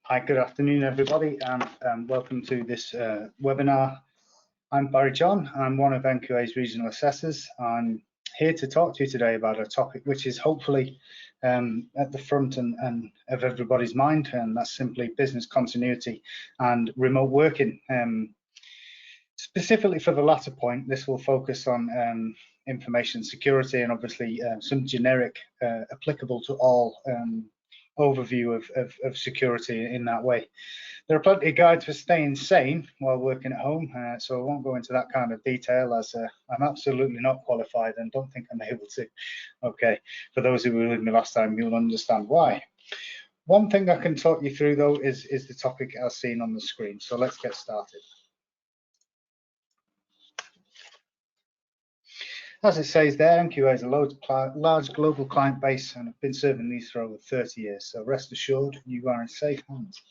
Hi, good afternoon, everybody, and welcome to this webinar. I'm Barri-Jon. I'm one of NQA's regional assessors. I'm here to talk to you today about a topic which is hopefully at the front and of everybody's mind, and that's simply business continuity and remote working. Specifically for the latter point, this will focus on information security and obviously some generic applicable to all overview of security in that way. There are plenty of guides for staying sane while working at home, so I won't go into that kind of detail as I'm absolutely not qualified and don't think I'm able to. Okay, for those who were with me last time, you'll understand why. One thing I can talk you through though is the topic as seen on the screen, so let's get started. As it says there, NQA has a large global client base and have been serving these for over 30 years, so rest assured you are in safe hands.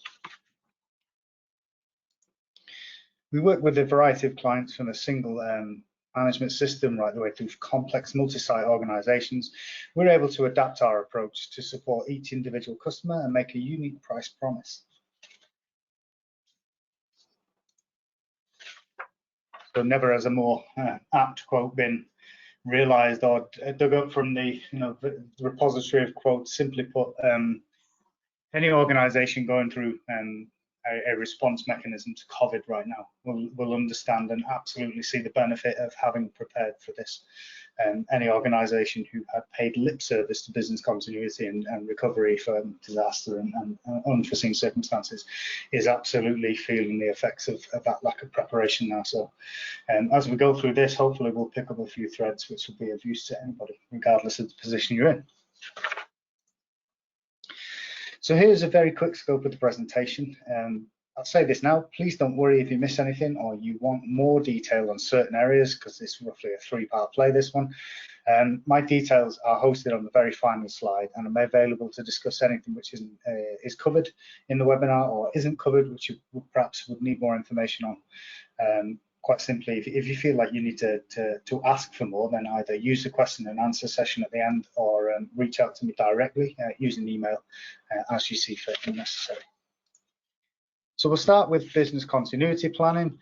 We work with a variety of clients from a single management system right the way through complex multi-site organizations. We're able to adapt our approach to support each individual customer and make a unique price promise. So never has a more apt quote been realized or dug up from the the repository of quotes. Simply put, any organization going through a response mechanism to COVID right now will understand and absolutely see the benefit of having prepared for this. Any organisation who had paid lip service to business continuity and recovery for disaster and unforeseen circumstances is absolutely feeling the effects of that lack of preparation now. So as we go through this, hopefully we'll pick up a few threads which will be of use to anybody, regardless of the position you're in. So here's a very quick scope of the presentation. I'll say this now, please don't worry if you miss anything or you want more detail on certain areas, because it's roughly a three-part play, this one. My details are hosted on the very final slide, and I'm available to discuss anything which is covered in the webinar or isn't covered, which you perhaps would need more information on. Quite simply, if you feel like you need to ask for more, then either use the question and answer session at the end or reach out to me directly using email as you see fit and necessary. So we'll start with business continuity planning.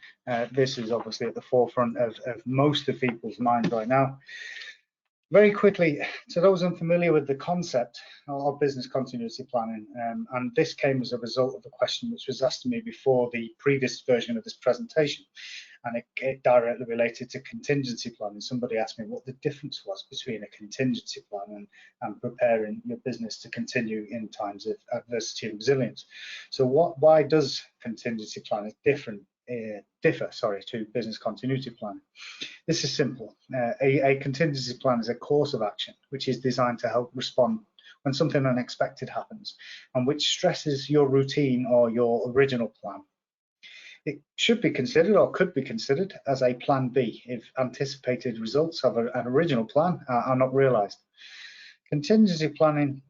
This is obviously at the forefront of most of people's minds right now. Very quickly, to those unfamiliar with the concept of business continuity planning, and this came as a result of a question which was asked to me before the previous version of this presentation, and it directly related to contingency planning. Somebody asked me what the difference was between a contingency plan and preparing your business to continue in times of adversity and resilience. So why does contingency planning differ to business continuity planning? This is simple. A contingency plan is a course of action which is designed to help respond when something unexpected happens and which stresses your routine or your original plan. It should be considered or could be considered as a plan B if anticipated results of an original plan are not realized. Contingency planning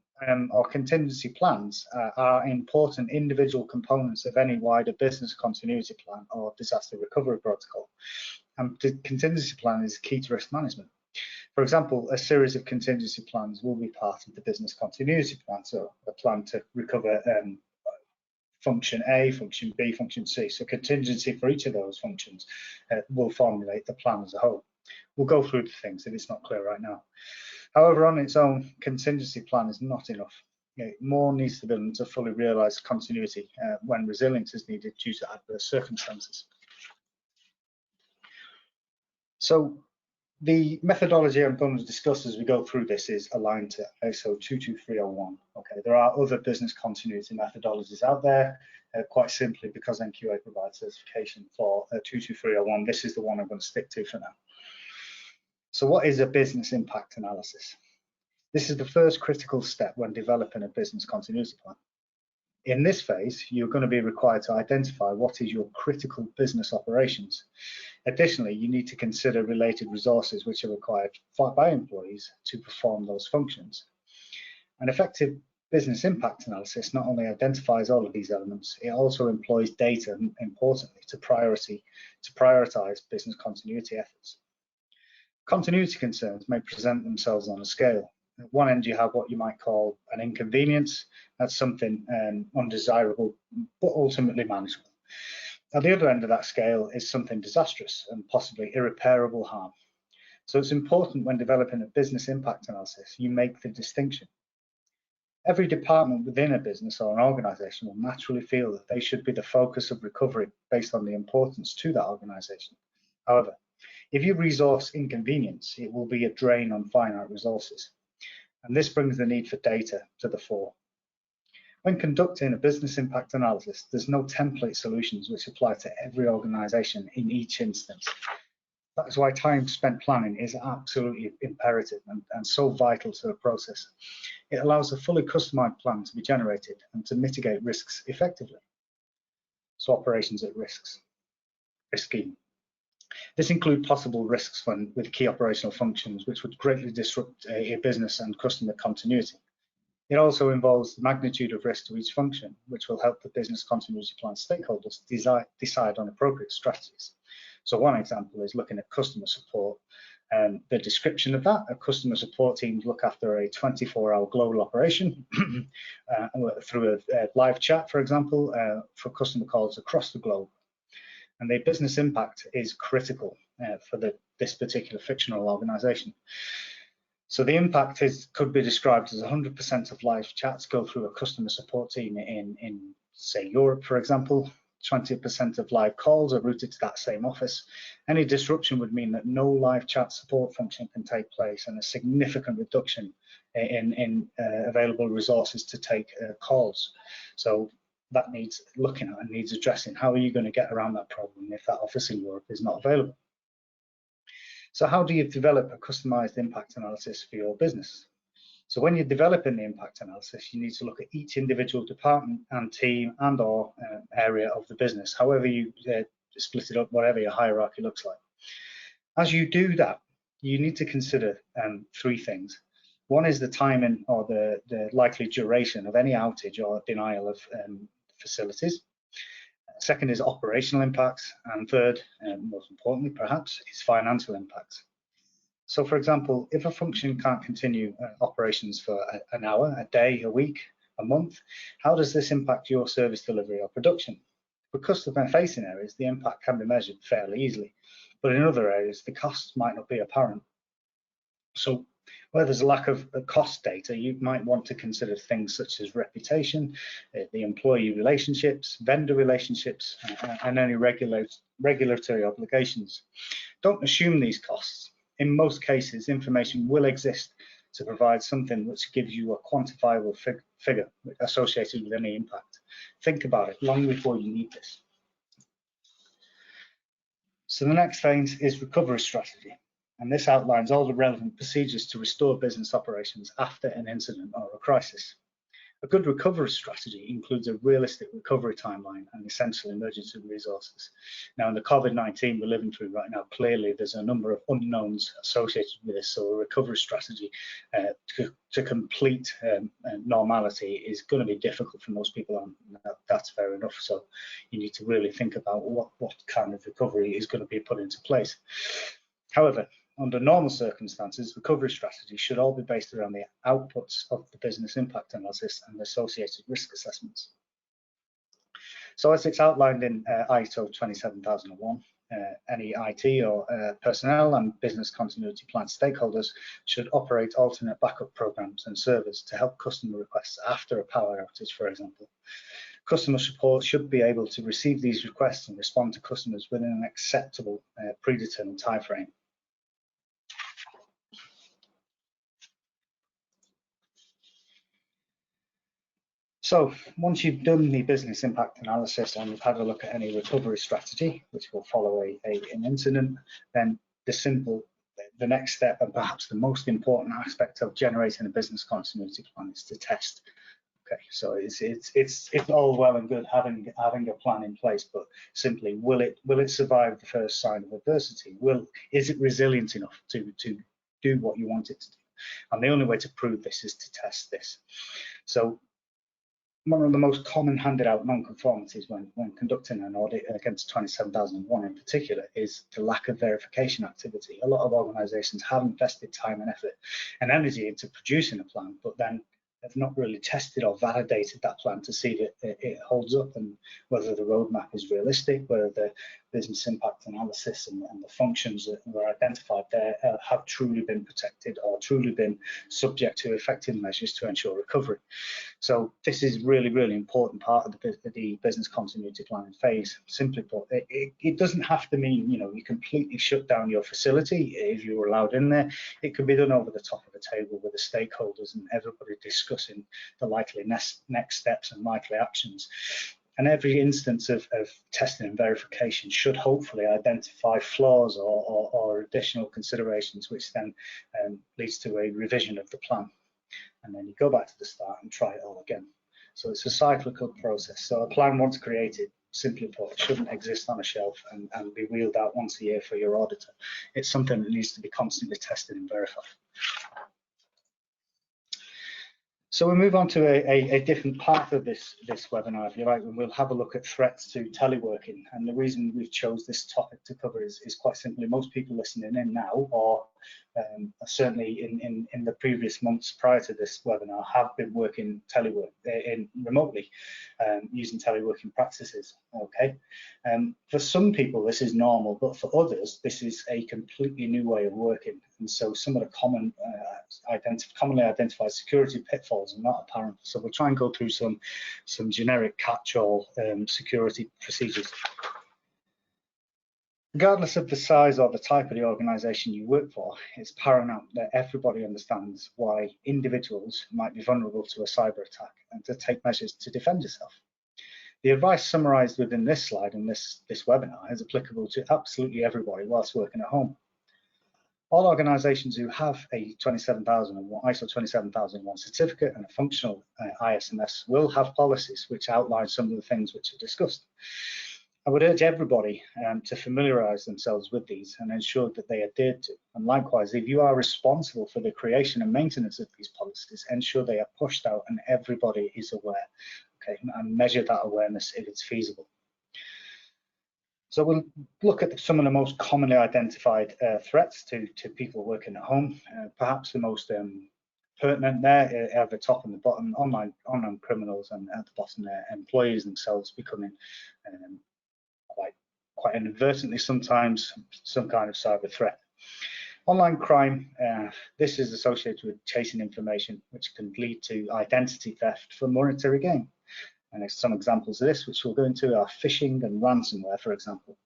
or contingency plans are important individual components of any wider business continuity plan or disaster recovery protocol. And the contingency plan is key to risk management. For example, a series of contingency plans will be part of the business continuity plan, so a plan to recover function A, function B, function C. So contingency for each of those functions will formulate the plan as a whole. We'll go through the things if it's not clear right now. However, on its own, contingency plan is not enough. More needs to be done to fully realise continuity when resilience is needed due to adverse circumstances. So the methodology I'm going to discuss as we go through this is aligned to ISO 22301. Okay, there are other business continuity methodologies out there. Quite simply, because NQA provides certification for 22301, this is the one I'm going to stick to for now. So what is a business impact analysis? This is the first critical step when developing a business continuity plan. In this phase, you're going to be required to identify what is your critical business operations. Additionally, you need to consider related resources which are required by employees to perform those functions. An effective business impact analysis not only identifies all of these elements, it also employs data, importantly, to prioritize business continuity efforts. Continuity concerns may present themselves on a scale. At one end, you have what you might call an inconvenience. That's something undesirable, but ultimately manageable. At the other end of that scale is something disastrous and possibly irreparable harm. So it's important when developing a business impact analysis, you make the distinction. Every department within a business or an organisation will naturally feel that they should be the focus of recovery based on the importance to that organisation. However, if you resource inconvenience, it will be a drain on finite resources. And this brings the need for data to the fore. When conducting a business impact analysis, there's no template solutions which apply to every organisation in each instance. That is why time spent planning is absolutely imperative and so vital to the process. It allows a fully customised plan to be generated and to mitigate risks effectively. So operations at risking. This includes possible risks with key operational functions which would greatly disrupt a business and customer continuity. It also involves the magnitude of risk to each function, which will help the business continuity plan stakeholders decide on appropriate strategies. So one example is looking at customer support. The description of that, a customer support team look after a 24-hour global operation through a live chat, for example, for customer calls across the globe. And the business impact is critical for this particular fictional organisation. So the impact could be described as 100% of live chats go through a customer support team in say, Europe, for example. 20% of live calls are routed to that same office. Any disruption would mean that no live chat support function can take place and a significant reduction in available resources to take calls. So that needs looking at and needs addressing. How are you going to get around that problem if that office in Europe is not available? So how do you develop a customized impact analysis for your business? So when you're developing the impact analysis, you need to look at each individual department and team and or area of the business, however you split it up, whatever your hierarchy looks like. As you do that, you need to consider three things. One is the timing or the likely duration of any outage or denial of facilities. Second is operational impacts, and third, most importantly perhaps, is financial impacts. So for example, if a function can't continue operations for an hour, a day, a week, a month, how does this impact your service delivery or production? For customer-facing areas, the impact can be measured fairly easily, but in other areas, the costs might not be apparent. So where there's a lack of cost data, you might want to consider things such as reputation, the employee relationships, vendor relationships, and any regulatory obligations. Don't assume these costs. In most cases, information will exist to provide something which gives you a quantifiable figure associated with any impact. Think about it long before you need this. So the next phase is recovery strategy, and this outlines all the relevant procedures to restore business operations after an incident or a crisis. A good recovery strategy includes a realistic recovery timeline and essential emergency resources. Now, in the COVID-19 we're living through right now, clearly there's a number of unknowns associated with this, so a recovery strategy to complete normality is going to be difficult for most people, and that's fair enough. So you need to really think about what kind of recovery is going to be put into place. However, under normal circumstances, recovery strategies should all be based around the outputs of the business impact analysis and the associated risk assessments. So as it's outlined in ISO 27001, any IT or personnel and business continuity plan stakeholders should operate alternate backup programs and servers to help customer requests after a power outage, for example. Customer support should be able to receive these requests and respond to customers within an acceptable predetermined timeframe. So once you've done the business impact analysis and you've had a look at any recovery strategy, which will follow an incident, then the next step and perhaps the most important aspect of generating a business continuity plan is to test. Okay, so it's all well and good having a plan in place, but simply will it survive the first sign of adversity? Is it resilient enough to do what you want it to do? And the only way to prove this is to test this. So one of the most common handed out non-conformities when conducting an audit against 27001 in particular is the lack of verification activity. A lot of organisations have invested time and effort and energy into producing a plan, but then have not really tested or validated that plan to see that it holds up, and whether the roadmap is realistic, whether the business impact analysis and the functions that were identified there have truly been protected or truly been subject to effective measures to ensure recovery. So this is really, really important part of the business continuity planning phase. Simply put, it doesn't have to mean, you know, you completely shut down your facility if you're allowed in there. It can be done over the top of the table with the stakeholders and everybody discussing the likely next steps and likely actions. And every instance of testing and verification should hopefully identify flaws or additional considerations, which then leads to a revision of the plan. And then you go back to the start and try it all again. So it's a cyclical process. So a plan once created, simply put, shouldn't exist on a shelf and be wheeled out once a year for your auditor. It's something that needs to be constantly tested and verified. So we'll move on to a different part of this webinar, if you like, and we'll have a look at threats to teleworking. And the reason we've chose this topic to cover is quite simply, most people listening in now, or certainly in the previous months prior to this webinar, have been working remotely using teleworking practices. Okay, for some people this is normal, but for others this is a completely new way of working. And so some of the commonly identified security pitfalls are not apparent. So we'll try and go through some generic catch-all security procedures. Regardless of the size or the type of the organisation you work for, it's paramount that everybody understands why individuals might be vulnerable to a cyber attack and to take measures to defend yourself. The advice summarised within this slide and this webinar is applicable to absolutely everybody whilst working at home. All organisations who have a ISO 27001 certificate and a functional ISMS will have policies which outline some of the things which are discussed. I would urge everybody to familiarise themselves with these and ensure that they adhere to. And likewise, if you are responsible for the creation and maintenance of these policies, ensure they are pushed out and everybody is aware, okay, and measure that awareness if it's feasible. So we'll look at some of the most commonly identified threats to people working at home. Perhaps the most pertinent there at the top and the bottom, online criminals, and at the bottom there, employees themselves becoming quite inadvertently sometimes some kind of cyber threat. Online crime, this is associated with chasing information, which can lead to identity theft for monetary gain. And some examples of this, which we'll go into, are phishing and ransomware, for example.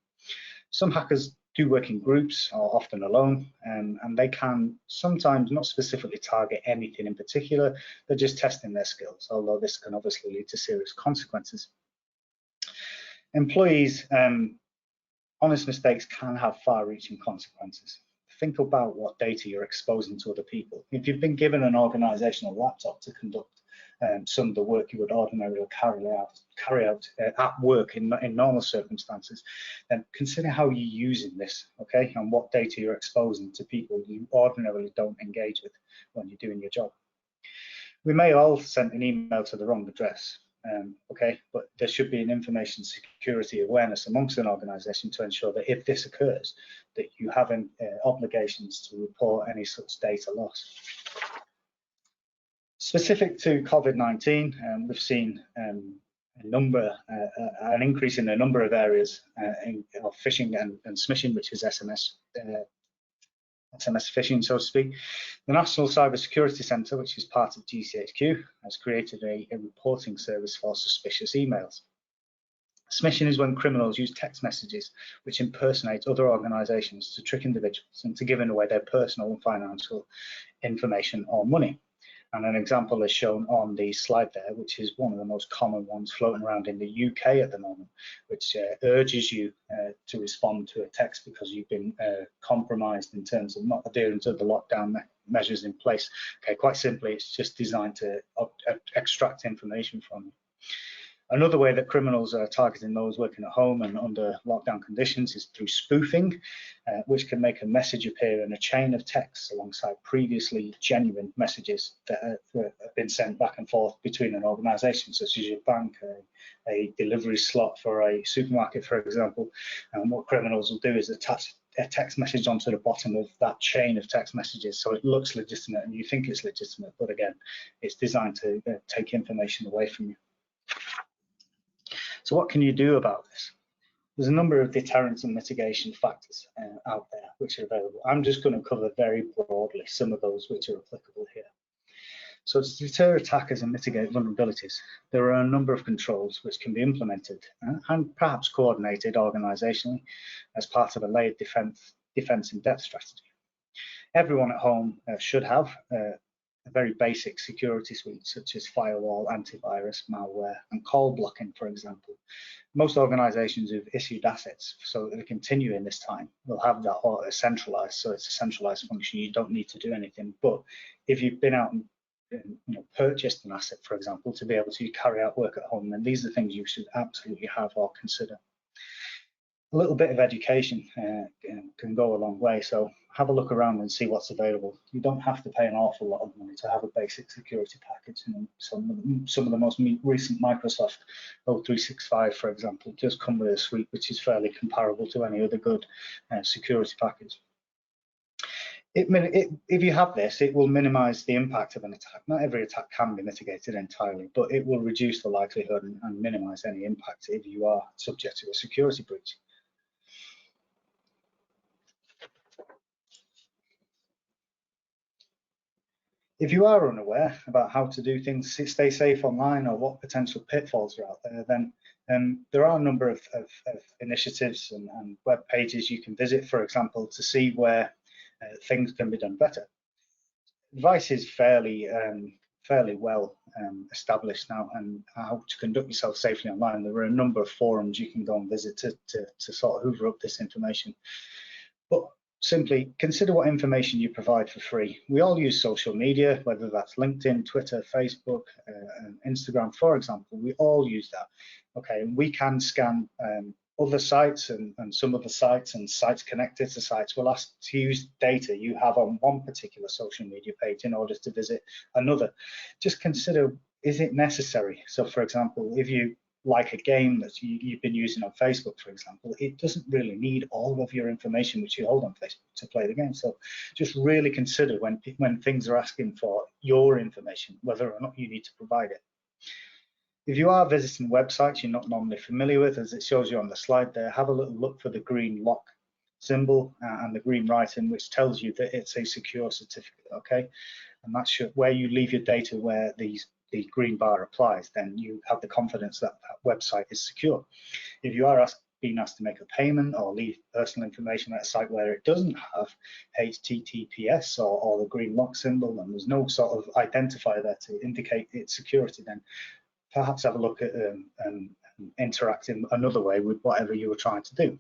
Some hackers do work in groups, or often alone, and they can sometimes not specifically target anything in particular. They're just testing their skills, although this can obviously lead to serious consequences. Employees, honest mistakes can have far-reaching consequences. Think about what data you're exposing to other people. If you've been given an organisational laptop to conduct some of the work you would ordinarily carry out at work in normal circumstances, then consider how you're using this, okay, and what data you're exposing to people you ordinarily don't engage with when you're doing your job. We may all send an email to the wrong address, okay, but there should be an information security awareness amongst an organisation to ensure that if this occurs, that you have obligations to report any such data loss. Specific to COVID-19, we've seen an increase in a number of areas of phishing and smishing, which is SMS phishing, so to speak. The National Cybersecurity Centre, which is part of GCHQ, has created a reporting service for suspicious emails. Smishing is when criminals use text messages which impersonate other organisations to trick individuals into giving away their personal and financial information or money. And an example is shown on the slide there, which is one of the most common ones floating around in the UK at the moment, which urges you to respond to a text because you've been compromised in terms of not adhering to the lockdown measures in place. Okay, quite simply, it's just designed to extract information from you. Another way that criminals are targeting those working at home and under lockdown conditions is through spoofing, which can make a message appear in a chain of texts alongside previously genuine messages that have been sent back and forth between an organisation, such as your bank, a delivery slot for a supermarket, for example. And what criminals will do is attach a text message onto the bottom of that chain of text messages, so it looks legitimate and you think it's legitimate, but again, it's designed to take information away from you. So what can you do about this? There's a number of deterrence and mitigation factors out there which are available. I'm just going to cover very broadly some of those which are applicable here. So to deter attackers and mitigate vulnerabilities, there are a number of controls which can be implemented and perhaps coordinated organisationally as part of a layered defence in-depth strategy. Everyone at home should have a very basic security suite, such as firewall, antivirus, malware, and call blocking, for example. Most organizations who've issued assets so that they continue in this time will have that centralized, so it's a centralized function. You don't need to do anything. But if you've been out and purchased an asset, for example, to be able to carry out work at home, then these are things you should absolutely have or consider. A little bit of education can go a long way, so have a look around and see what's available. You don't have to pay an awful lot of money to have a basic security package. And some of the most recent Microsoft O365, for example, just come with a suite which is fairly comparable to any other good security package. If you have this, it will minimize the impact of an attack. Not every attack can be mitigated entirely, but it will reduce the likelihood and minimize any impact if you are subject to a security breach. If you are unaware about how to do things, stay safe online, or what potential pitfalls are out there, then there are a number of initiatives and web pages you can visit, for example, to see where things can be done better. Advice is fairly well established now, and how to conduct yourself safely online. There are a number of forums you can go and visit to sort of hoover up this information. But simply consider what information you provide for free. We all use social media, whether that's LinkedIn, Twitter, Facebook, Instagram, for example. We all use that. Okay, and we can scan other sites and some other sites, and sites connected to sites will ask to use data you have on one particular social media page in order to visit another. Just consider, is it necessary? So for example, if you like a game that you've been using on Facebook, for example, it doesn't really need all of your information which you hold on Facebook to play the game. So just really consider when things are asking for your information, whether or not you need to provide it. If you are visiting websites you're not normally familiar with, as it shows you on the slide there, have a little look for the green lock symbol and the green writing, which tells you that it's a secure certificate, okay? And that's where you leave your data, where the green bar applies, then you have the confidence that that website is secure. If you are being asked to make a payment or leave personal information at a site where it doesn't have HTTPS or the green lock symbol, and there's no sort of identifier there to indicate its security, then perhaps have a look at interacting another way with whatever you were trying to do.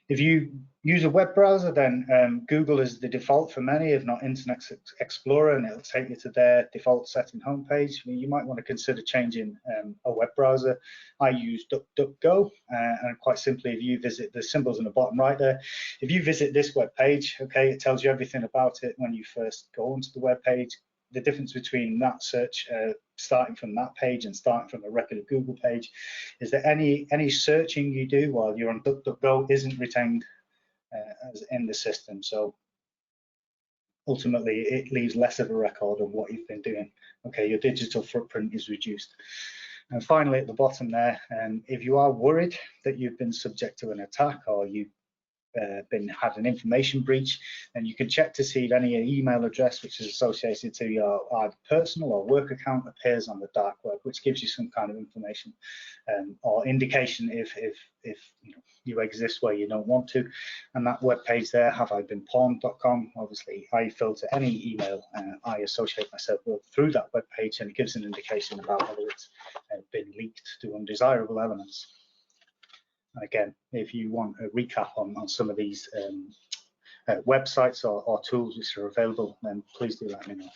If you use a web browser, then Google is the default for many, if not Internet Explorer, and it'll take you to their default setting homepage. You might want to consider changing a web browser. I use DuckDuckGo, and quite simply, if you visit the symbols in the bottom right there, if you visit this web page, okay, it tells you everything about it when you first go onto the web page. The difference between that search starting from that page and starting from a regular Google page is that any searching you do while you're on DuckDuckGo isn't retained as in the system. So ultimately, it leaves less of a record of what you've been doing. Okay, your digital footprint is reduced. And finally, at the bottom there, if you are worried that you've been subject to an attack or you've had an information breach, and you can check to see if any email address which is associated to your either personal or work account appears on the dark web, which gives you some kind of information or indication if you exist where you don't want to. And that web page there, haveibeenpawned.com, obviously I filter any email I associate myself with through that web page, and it gives an indication about whether it's been leaked to undesirable elements. And again, if you want a recap on some of these websites or tools which are available, then please do let me know.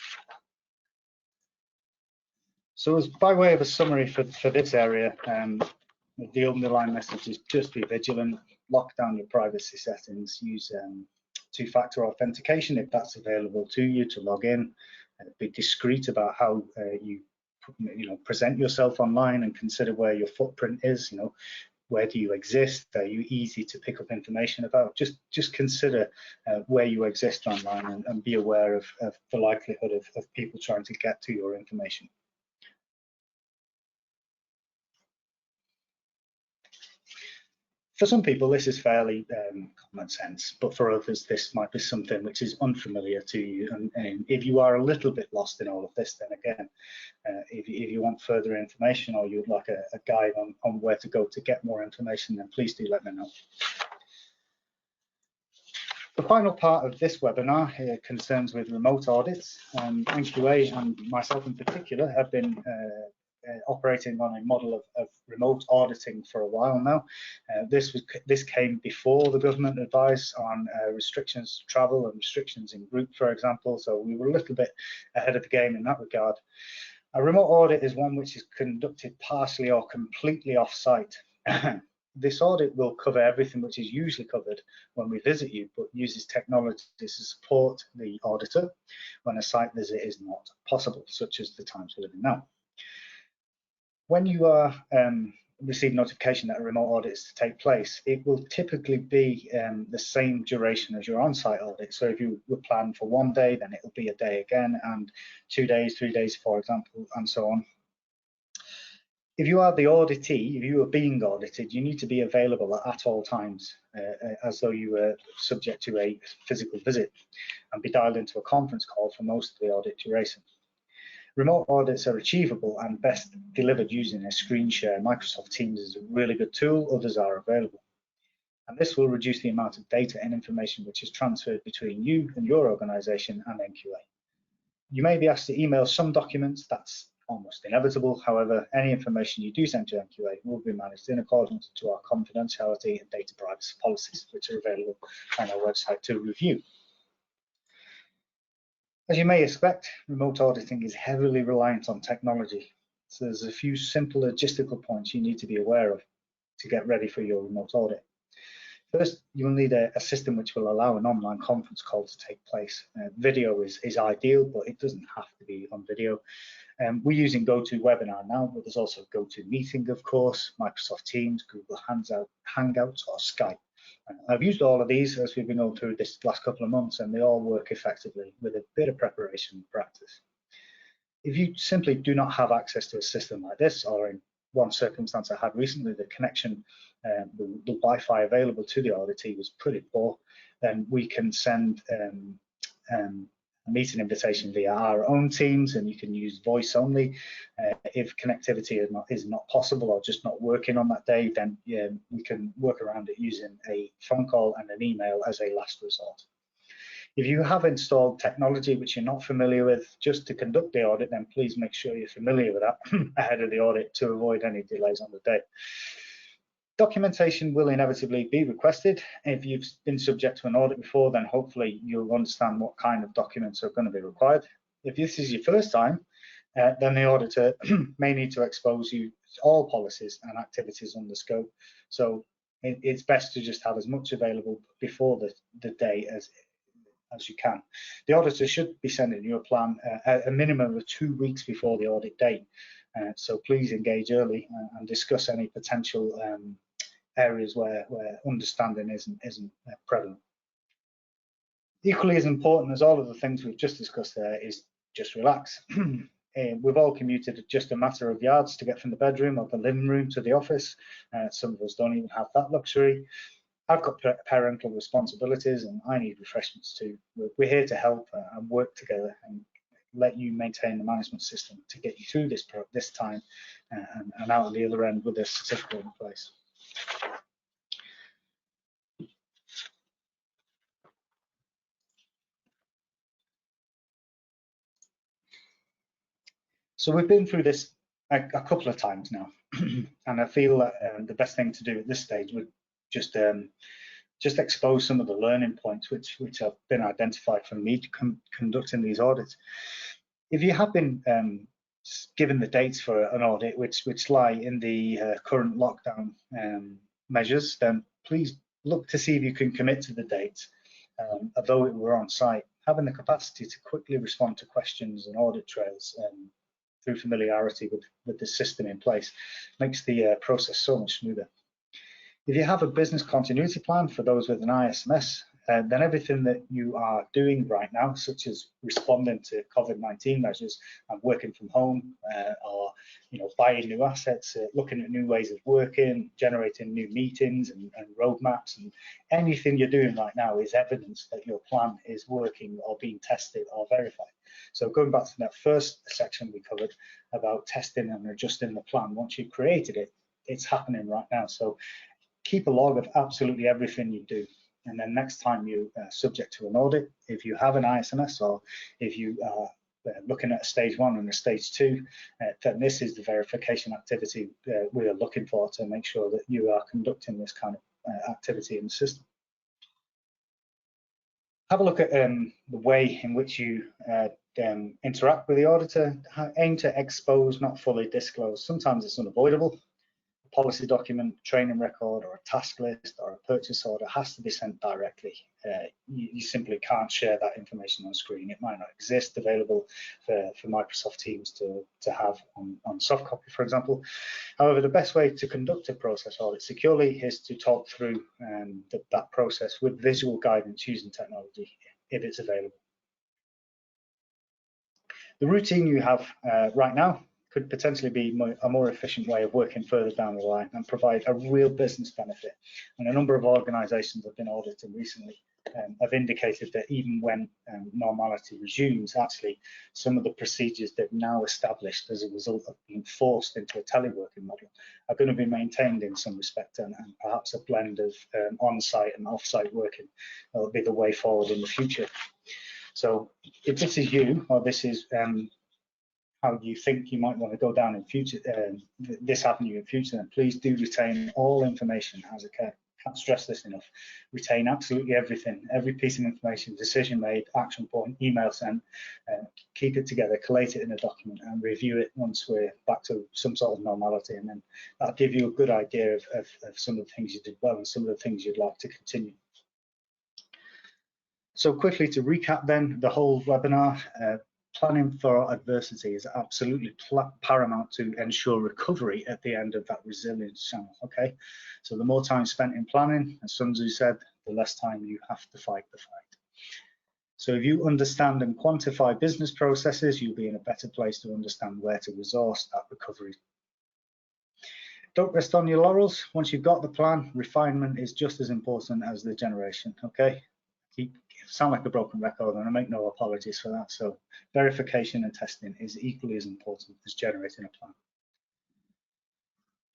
So as by way of a summary for this area, the underlying message is just be vigilant, lock down your privacy settings, use two-factor authentication if that's available to you to log in, be discreet about how you present yourself online, and consider where your footprint is. Where do you exist? Are you easy to pick up information about? Just consider where you exist online, and be aware of the likelihood of people trying to get to your information. For some people, this is fairly common sense, but for others, this might be something which is unfamiliar to you. And if you are a little bit lost in all of this, then again, if you want further information, or you'd like a guide on where to go to get more information, then please do let me know. The final part of this webinar concerns with remote audits. NQA and myself in particular have been operating on a model of remote auditing for a while now. This came before the government advice on restrictions to travel and restrictions in group, for example, so we were a little bit ahead of the game in that regard. A remote audit is one which is conducted partially or completely off-site. This audit will cover everything which is usually covered when we visit you, but uses technology to support the auditor when a site visit is not possible, such as the times we're living now. When you are receive notification that a remote audit is to take place, it will typically be the same duration as your on-site audit. So if you were planned for 1 day, then it will be a day again, and 2 days, 3 days, for example, and so on. If you are the auditee, if you are being audited, you need to be available at all times, as though you were subject to a physical visit, and be dialed into a conference call for most of the audit duration. Remote audits are achievable and best delivered using a screen share. Microsoft Teams is a really good tool, others are available. And this will reduce the amount of data and information which is transferred between you and your organization and NQA. You may be asked to email some documents, that's almost inevitable. However, any information you do send to NQA will be managed in accordance to our confidentiality and data privacy policies, which are available on our website to review. As you may expect, remote auditing is heavily reliant on technology. So there's a few simple logistical points you need to be aware of to get ready for your remote audit. First, you'll need a system which will allow an online conference call to take place. Video is ideal, but it doesn't have to be on video. We're using GoToWebinar now, but there's also GoToMeeting, of course, Microsoft Teams, Google Hangouts, or Skype. I've used all of these as we've been going through this last couple of months, and they all work effectively with a bit of preparation and practice. If you simply do not have access to a system like this, or in one circumstance I had recently, the connection, the Wi-Fi available to the auditee was pretty poor, then we can send a meeting invitation via our own Teams, and you can use voice only. If connectivity is not possible or just not working on that day, then we can work around it using a phone call and an email as a last resort. If you have installed technology which you're not familiar with just to conduct the audit, then please make sure you're familiar with that ahead of the audit to avoid any delays on the day. Documentation will inevitably be requested. If you've been subject to an audit before, then hopefully you'll understand what kind of documents are going to be required. If this is your first time, then the auditor may need to expose you to all policies and activities under scope. So it's best to just have as much available before the day as you can. The auditor should be sending you a plan a minimum of 2 weeks before the audit date. So please engage early and discuss any potential areas where understanding isn't prevalent. Equally as important as all of the things we've just discussed there is just relax. We've all commuted just a matter of yards to get from the bedroom or the living room to the office. Some of us don't even have that luxury. I've got parental responsibilities and I need refreshments too. We're here to help and work together and let you maintain the management system to get you through this time and out at the other end with a certificate in place. So we've been through this a couple of times now, and I feel that the best thing to do at this stage would just expose some of the learning points which have been identified from me conducting these audits. If you have been given the dates for an audit which lie in the current lockdown measures, then please look to see if you can commit to the dates. Although we're on site, having the capacity to quickly respond to questions and audit trails through familiarity with the system in place makes the process so much smoother. If you have a business continuity plan for those with an ISMS, then everything that you are doing right now, such as responding to COVID-19 measures and working from home, or buying new assets, looking at new ways of working, generating new meetings and roadmaps, and anything you're doing right now is evidence that your plan is working or being tested or verified. So going back to that first section we covered about testing and adjusting the plan, once you've created it, it's happening right now. So keep a log of absolutely everything you do. And then next time you subject to an audit, if you have an ISMS or if you are looking at a stage 1 and a stage 2, then this is the verification activity we are looking for to make sure that you are conducting this kind of activity in the system. Have a look at the way in which you interact with the auditor. Aim to expose, not fully disclose. Sometimes it's unavoidable. Policy document, training record, or a task list, or a purchase order has to be sent directly. You simply can't share that information on screen. It might not exist available for Microsoft Teams to have on soft copy, for example. However, the best way to conduct a process audit securely is to talk through that process with visual guidance using technology, if it's available. The routine you have right now could potentially be a more efficient way of working further down the line and provide a real business benefit. And a number of organisations have been audited recently have indicated that even when normality resumes, actually some of the procedures they've now established as a result of being forced into a teleworking model are going to be maintained in some respect, and perhaps a blend of on-site and off-site working will be the way forward in the future. So if this is you, or this is how you think you might want to go down in future, this avenue in future, then please do retain all information as a care. Can't stress this enough. Retain absolutely everything, every piece of information, decision made, action point, email sent. Keep it together, collate it in a document, and review it once we're back to some sort of normality. And then that'll give you a good idea of some of the things you did well and some of the things you'd like to continue. So quickly to recap then, the whole webinar, planning for adversity is absolutely paramount to ensure recovery at the end of that resilience channel, okay? So the more time spent in planning, as Sun Tzu said, the less time you have to fight the fight. So if you understand and quantify business processes, you'll be in a better place to understand where to resource that recovery. Don't rest on your laurels. Once you've got the plan, refinement is just as important as the generation, okay? Sound like a broken record, and I make no apologies for that. So verification and testing is equally as important as generating a plan.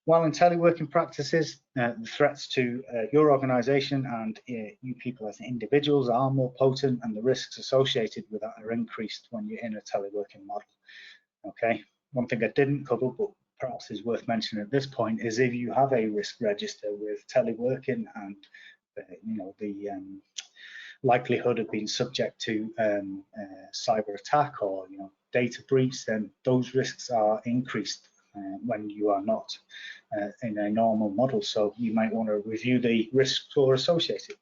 While in teleworking practices, the threats to your organisation and you people as individuals are more potent, and the risks associated with that are increased when you're in a teleworking model. Okay, one thing I didn't cover, but perhaps is worth mentioning at this point, is if you have a risk register with teleworking and the likelihood of being subject to cyber attack or data breach, then those risks are increased when you are not in a normal model. So you might want to review the risk score associated.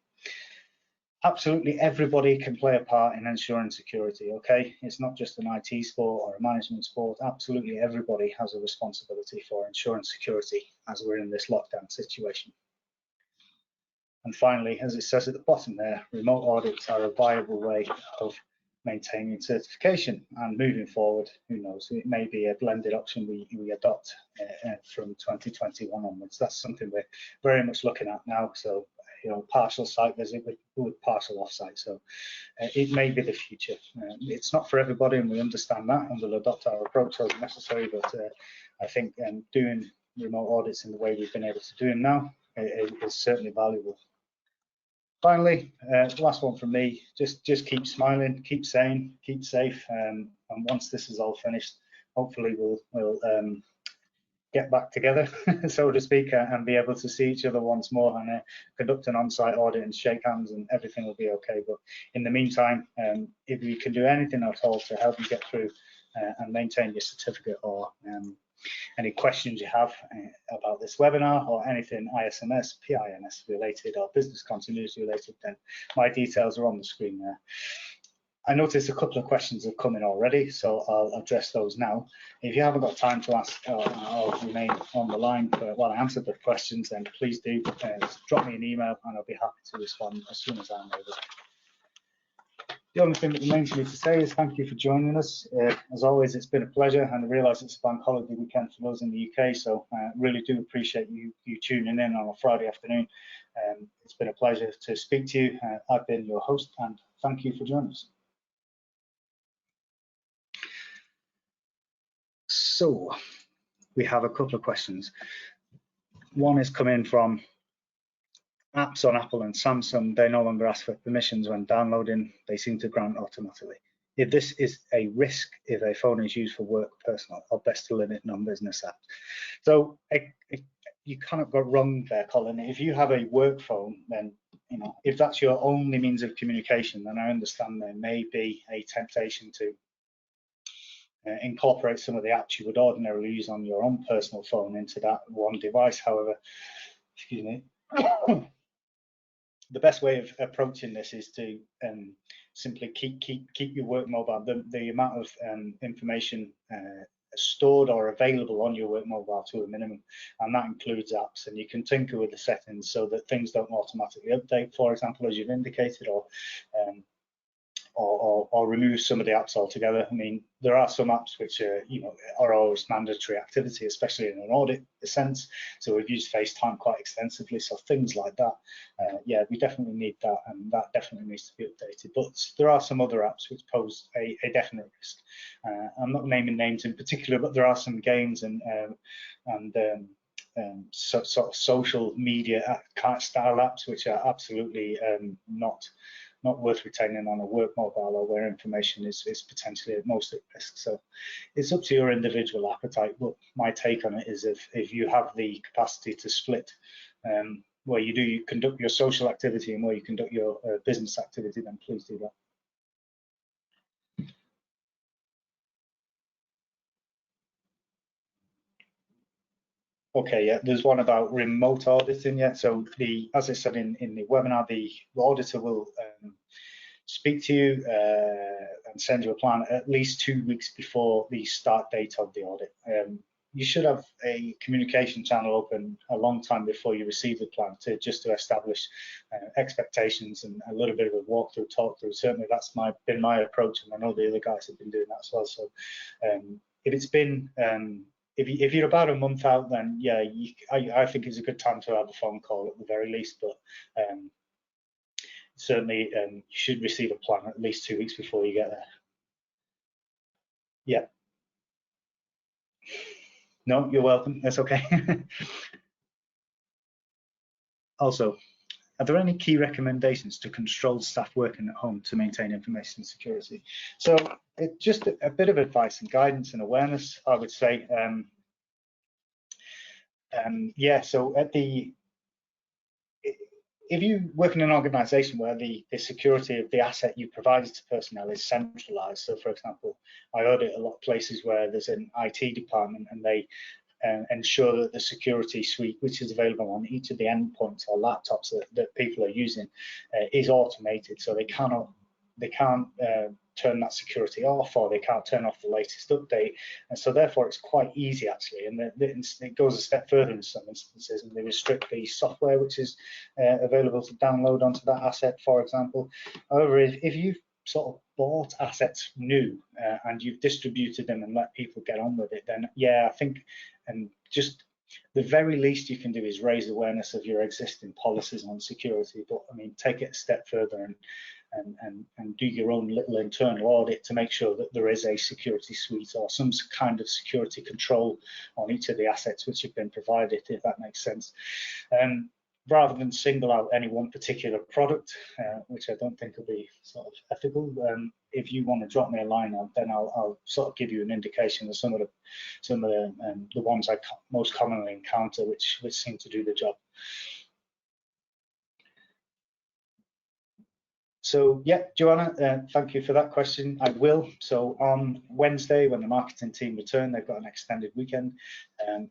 Absolutely everybody can play a part in ensuring security, okay? It's not just an IT sport or a management sport. Absolutely everybody has a responsibility for ensuring security as we're in this lockdown situation. And finally, as it says at the bottom there, remote audits are a viable way of maintaining certification, and moving forward, who knows, it may be a blended option we adopt from 2021 onwards. That's something we're very much looking at now. So, partial site visit with partial off-site. So it may be the future. It's not for everybody, and we understand that, and we'll adopt our approach as necessary. But I think doing remote audits in the way we've been able to do them now is certainly valuable. Finally, last one from me, just keep smiling, keep sane, keep safe, and once this is all finished, hopefully we'll get back together, so to speak, and be able to see each other once more and conduct an on-site audit and shake hands, and everything will be okay. But in the meantime, if we can do anything at all to help you get through and maintain your certificate, or any questions you have about this webinar or anything ISMS, PINS related or business continuity related, then my details are on the screen there. I noticed a couple of questions have come in already, so I'll address those now. If you haven't got time to ask or remain on the line while I answer the questions, then please do drop me an email and I'll be happy to respond as soon as I'm able. The only thing that remains for me to say is thank you for joining us. As always, it's been a pleasure, and I realise it's a bank holiday weekend for us in the UK, so I really do appreciate you tuning in on a Friday afternoon. It's been a pleasure to speak to you. I've been your host, and thank you for joining us. So we have a couple of questions. One is coming from apps on Apple and Samsung. They no longer ask for permissions when downloading. They seem to grant automatically. If this is a risk if a phone is used for work, personal, or best to limit non-business apps. So you cannot go wrong there, Colin. If you have a work phone, then if that's your only means of communication, then I understand there may be a temptation to incorporate some of the apps you would ordinarily use on your own personal phone into that one device. However, excuse me, the best way of approaching this is to simply keep your work mobile, the amount of information stored or available on your work mobile to a minimum, and that includes apps. And you can tinker with the settings so that things don't automatically update, for example, as you've indicated, or remove some of the apps altogether. I mean, there are some apps which are always mandatory activity, especially in an audit sense. So we've used FaceTime quite extensively. So things like that, yeah, we definitely need that, and that definitely needs to be updated. But there are some other apps which pose a definite risk. I'm not naming names in particular, but there are some games and sort of social media style apps which are absolutely not worth retaining on a work mobile, or where information is potentially at most at risk. So it's up to your individual appetite, but my take on it is if you have the capacity to split where you conduct your social activity and where you conduct your business activity, then please do that. Okay, yeah, there's one about remote auditing. Yeah, so as I said in the webinar, the auditor will speak to you and send you a plan at least 2 weeks before the start date of the audit. You should have a communication channel open a long time before you receive the plan just to establish expectations and a little bit of a walkthrough, talk through. Certainly that's been my approach, and I know the other guys have been doing that as well. So if it's been if you're about a month out, then yeah, I think it's a good time to have a phone call at the very least. But certainly you should receive a plan at least 2 weeks before you get there. Yeah. No, you're welcome. That's okay. Also, are there any key recommendations to controlled staff working at home to maintain information security? So it's just a bit of advice and guidance and awareness, I would say. Yeah, so if you work in an organisation where the security of the asset you provided to personnel is centralised, so for example, I audit a lot of places where there's an IT department and they ensure that the security suite, which is available on each of the endpoints or laptops that people are using, is automated, so they can't turn that security off, or they can't turn off the latest update. And so therefore it's quite easy actually, and it goes a step further in some instances, and they restrict the software which is available to download onto that asset, for example. However, if you've sort of bought assets new and you've distributed them and let people get on with it, then yeah, I think just the very least you can do is raise awareness of your existing policies on security. But I mean, take it a step further and do your own little internal audit to make sure that there is a security suite or some kind of security control on each of the assets which have been provided, if that makes sense. Rather than single out any one particular product, which I don't think will be sort of ethical. If you want to drop me a line, then I'll sort of give you an indication of some of the ones I most commonly encounter, which seem to do the job. So yeah, Joanna, thank you for that question. I will. So on Wednesday, when the marketing team return, they've got an extended weekend.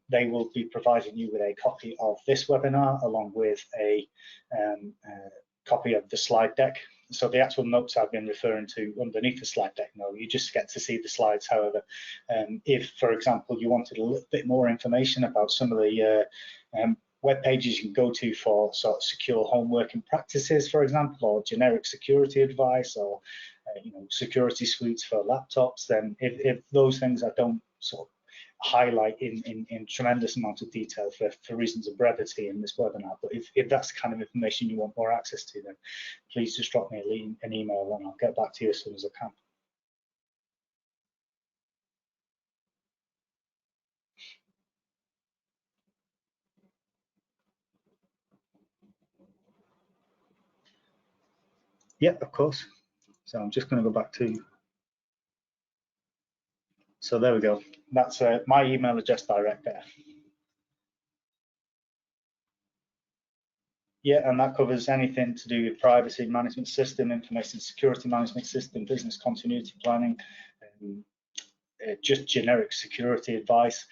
They will be providing you with a copy of this webinar along with a copy of the slide deck. So the actual notes I've been referring to underneath the slide deck, no, you just get to see the slides. However, if, for example, you wanted a little bit more information about some of the web pages you can go to for sort of secure home working practices, for example, or generic security advice, or security suites for laptops, then if those things I don't sort of highlight in tremendous amount of detail for reasons of brevity in this webinar, but if that's the kind of information you want more access to, then please just drop me an email and I'll get back to you as soon as I can. Yeah, of course. So I'm just going to go back to, so there we go. That's my email address direct there. Yeah, and that covers anything to do with privacy management system, information security management system, business continuity planning, just generic security advice.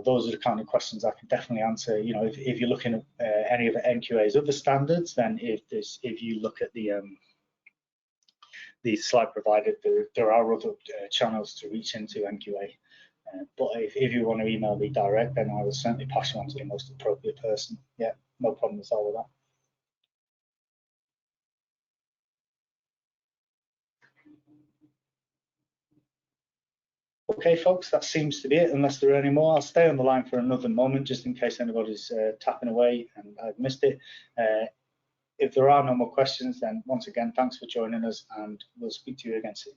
Those are the kind of questions I can definitely answer. If you're looking at any of NQA's other standards, then if you look at the slide provided, there are other channels to reach into NQA. But if you want to email me direct, then I will certainly pass you on to the most appropriate person. Yeah, no problem at all with that. Okay, folks, that seems to be it. Unless there are any more, I'll stay on the line for another moment just in case anybody's tapping away and I've missed it. If there are no more questions, then once again, thanks for joining us and we'll speak to you again soon.